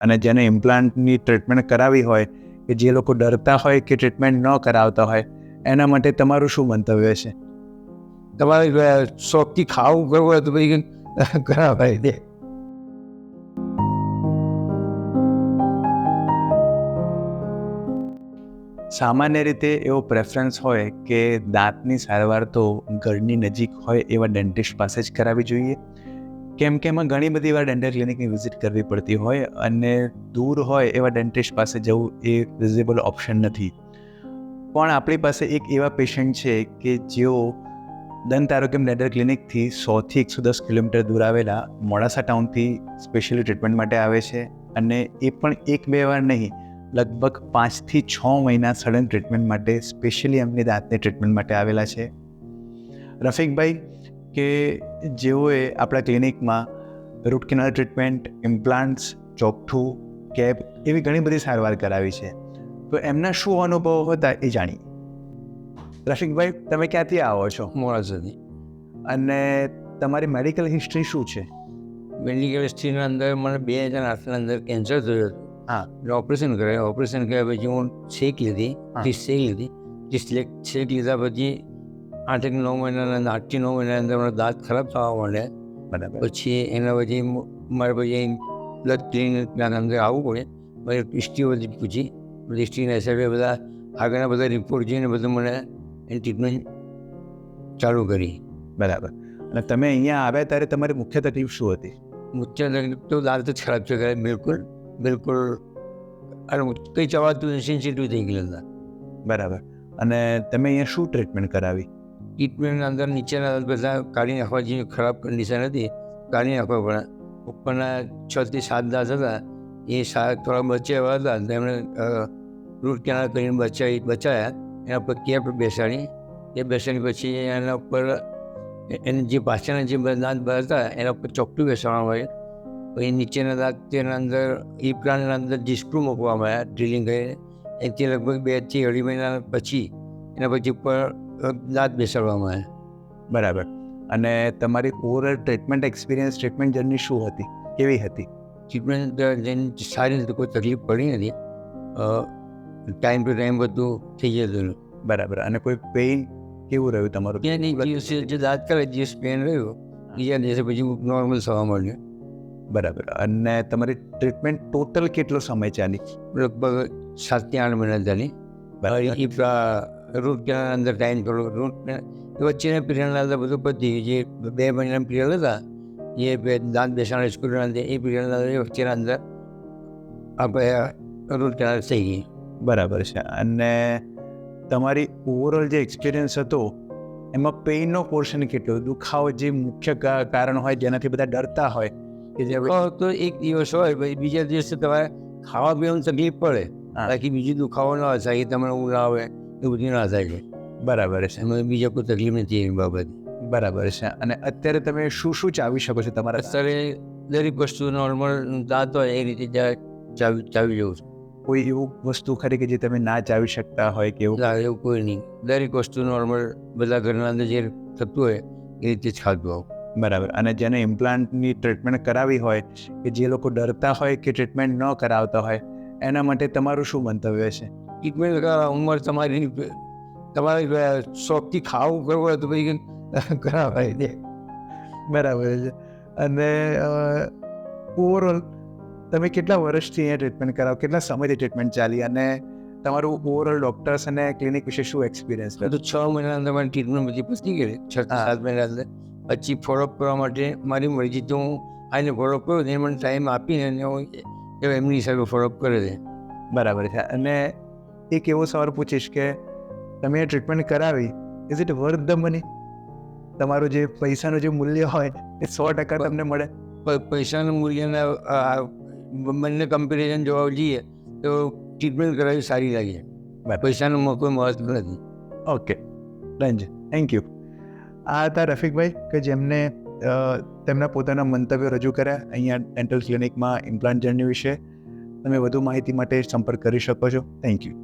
અને જેને ઇમ્પ્લાન્ટની ટ્રીટમેન્ટ કરાવી હોય કે જે લોકો ડરતા હોય કે ટ્રીટમેન્ટ ન કરાવતા હોય એના માટે તમારું શું મંતવ્ય છે? તમારે શોખથી ખાવું કરવું હોય તો પછી કરાવાય દે. સામાન્ય રીતે એવો પ્રેફરન્સ હોય કે દાંતની સારવાર તો ઘરની નજીક હોય એવા ડેન્ટિસ્ટ પાસે જ કરાવવી જોઈએ, કેમ કે એમાં ઘણી બધી વાર ડેન્ટલ ક્લિનિકની વિઝિટ કરવી પડતી હોય અને દૂર હોય એવા ડેન્ટિસ્ટ પાસે જવું એ વિઝિબલ ઓપ્શન નથી. પણ આપણી પાસે એક એવા પેશન્ટ છે કે જેઓ દંત આરોગ્ય ડેન્ટલ ક્લિનિકથી 100 થી 110 કિલોમીટર દૂર આવેલા મોડાસા ટાઉનથી સ્પેશિયલી ટ્રીટમેન્ટ માટે આવે છે અને એ પણ 1-2 વાર નહીં, લગભગ 5 થી 6 મહિના સડન ટ્રીટમેન્ટ માટે સ્પેશિયલી એમની દાંતની ટ્રીટમેન્ટ માટે આવેલા છે. રફીકભાઈ કે જેઓએ આપણા ક્લિનિકમાં root canal treatment, implants, ચોકઠું, cap એવી ઘણી બધી સારવાર કરાવી છે. તો એમના શું અનુભવો હતા એ જાણીએ. રફીકભાઈ, તમે ક્યાંથી આવો છો? મોડાસાથી. અને તમારી મેડિકલ હિસ્ટ્રી શું છે? મેડિકલ હિસ્ટ્રીના અંદર મને 2008ની અંદર કેન્સર થયું હતું. હા. ઓપરેશન કર્યા. ઓપરેશન કર્યા પછી હું શેક લીધી, 30 શેક લીધી. 30 શેક લીધા પછી 8-9 મહિનાના 8 થી 9 મહિનાની અંદર મારા દાંત ખરાબ થવા માંડ્યા. બરાબર. પછી એના પછી મારે પછી બ્લડ ક્લિનિકના અંદર આવવું પડે. મારી હિસ્ટ્રી બધી પૂછી, હિસ્ટ્રીના હિસાબે બધા આગળના બધા રિપોર્ટ જોઈને બધું મને એની ટ્રીટમેન્ટ ચાલુ કરી. બરાબર. અને તમે અહીંયા આવ્યા ત્યારે તમારી મુખ્ય તકલીફ શું હતી? મુખ્ય તકલીફ તો દાંત જ ખરાબ છે, બિલકુલ અને કંઈ ચવાતું સેન્સિટિવ થઈ ગયેલા હતા. બરાબર. અને તમે અહીંયા શું ટ્રીટમેન્ટ કરાવી? ટ્રીટમેન્ટના અંદર નીચેના બધા કાઢી નાખવા જે ખરાબ કન્ડિશન હતી કાઢી નાખવા પડે. ઉપરના 6 થી 7 દાંત હતા એ થોડા બચ્યા હતા, તેમણે રૂટ કેનાલ કરીને બચાયા. એના પર કેપ બેસાડી, એ બેસાડી પછી એના ઉપર એને જે પાછળના જે દાંત હતા એના ઉપર ચોકઠું બેસાડવામાં આવે. પછી નીચેના દાંત તેના અંદર ઇમ્પ્લાન્ટના અંદર જે સ્ક્રૂ મૂકવામાં આવ્યા ડ્રિલિંગ કરીને, એથી લગભગ 2 થી 2.5 મહિના પછી એના પછી ઉપર દાંત બેસાડવામાં આવ્યા. બરાબર. અને તમારી overall treatment experience, treatment journey શું હતી, કેવી હતી? ટ્રીટમેન્ટ જેની સારી રીતે કોઈ તકલીફ પડી નથી. ટાઈમ ટુ ટાઈમ બધું થઈ જતું. બરાબર. અને કોઈ પેઇન કેવું રહ્યું તમારું? પેન એક દિવસે જે દાંત કરે દિવસ પેન રહ્યું, બીજા દિવસે પછી નોર્મલ થવા માંડ્યું. બરાબર. અને તમારી ટ્રીટમેન્ટ ટોટલ કેટલો સમય ચાલી? લગભગ 7 થી 8 મહિના ચાલી. રૂટ કેનાલ અંદર ટાઈમ થોડો રૂટ વચ્ચેના પીરિયડના અંદર બધું પતી જે 2 મહિનાના પીરિયડ હતા એ દાંત બેસાડે સ્કૂલના અંદર એ પીરિયડના વચ્ચેના અંદર આપણે રૂટ કેનાલ થઈ ગઈ. બરાબર છે. અને તમારી ઓવરઓલ જે એક્સપિરિયન્સ હતો એમાં પેઇનનો પોર્શન કેટલો? દુખાવો જે મુખ્ય કારણ હોય જેનાથી બધા ડરતા હોય કે જે તો એક દિવસ હોય પછી બીજા દિવસે તમારે ખાવા પીવાની તકલીફ પડે, બાકી બીજું દુખાવો ના થાય, એ તમને ઊંઘ આવે એ બધું ના થાય. બરાબર છે. એમાં બીજા કોઈ તકલીફ નથી એની બાબત. બરાબર છે. અને અત્યારે તમે શું શું ચાવી શકો છો તમારા? અત્યારે દરેક વસ્તુ નોર્મલ દાંત હોય એ રીતે ચાવી જવું છું. કોઈ એવું વસ્તુ ખરી કે જે તમે ના ચાવી શકતા હોય કે એવું? એવું કોઈ નહીં. દરેક વસ્તુ નોર્મલ બધા ઘરના અંદર જે થતું હોય એ રીતે જ ખાતું આવું. બરાબર. અને જેને ઇમ્પ્લાન્ટની ટ્રીટમેન્ટ કરાવી હોય કે જે લોકો ડરતા હોય કે ટ્રીટમેન્ટ ન કરાવતા હોય એના માટે તમારું શું મંતવ્ય છે? ટ્રીટમેન્ટ ઉંમર તમારે શોખથી ખાવું કરવું હોય તો પછી કરાવાય દે. બરાબર છે. અને ઓવરઓલ તમે કેટલા વર્ષથી અહીંયા ટ્રીટમેન્ટ કરાવો, કેટલા સમયથી ટ્રીટમેન્ટ ચાલી, અને તમારું ઓવરઓલ ડૉક્ટર્સ અને ક્લિનિક વિશે શું એક્સપિરિયન્સ? તો 6 મહિના અંદર મારી ટ્રીટમેન્ટ બધી પતી ગઈ. 6 થી 7 મહિના અંદર પછી ફોલોઅપ કરવા માટે મારી મરજી તો હું આને ફોલોઅપ કરું એને મને ટાઈમ આપીને હું એમની હિસાબે ફોલોઅપ કરે છે. બરાબર છે. અને એક એવો સવાલ પૂછીશ કે તમે એ ટ્રીટમેન્ટ કરાવી, is it worth the money? તમારું જે પૈસાનું જે મૂલ્ય હોય એ 100% તમને મળે? પૈસાનું મૂલ્યના બંને કમ્પેરિઝન જોવા જઈએ તો ટ્રીટમેન્ટ કરાવી સારી લાગે. પૈસાનું કોઈ મહત્વ નથી. ઓકે, ડન છે. Thank you. આ હતા રફીકભાઈ કે જેમને તેમના પોતાના મંતવ્યો રજૂ કર્યા અહીંયા ડેન્ટલ ક્લિનિકમાં ઇમ્પ્લાન્ટ જર્ની વિશે. તમે વધુ માહિતી માટે સંપર્ક કરી શકો છો. Thank you.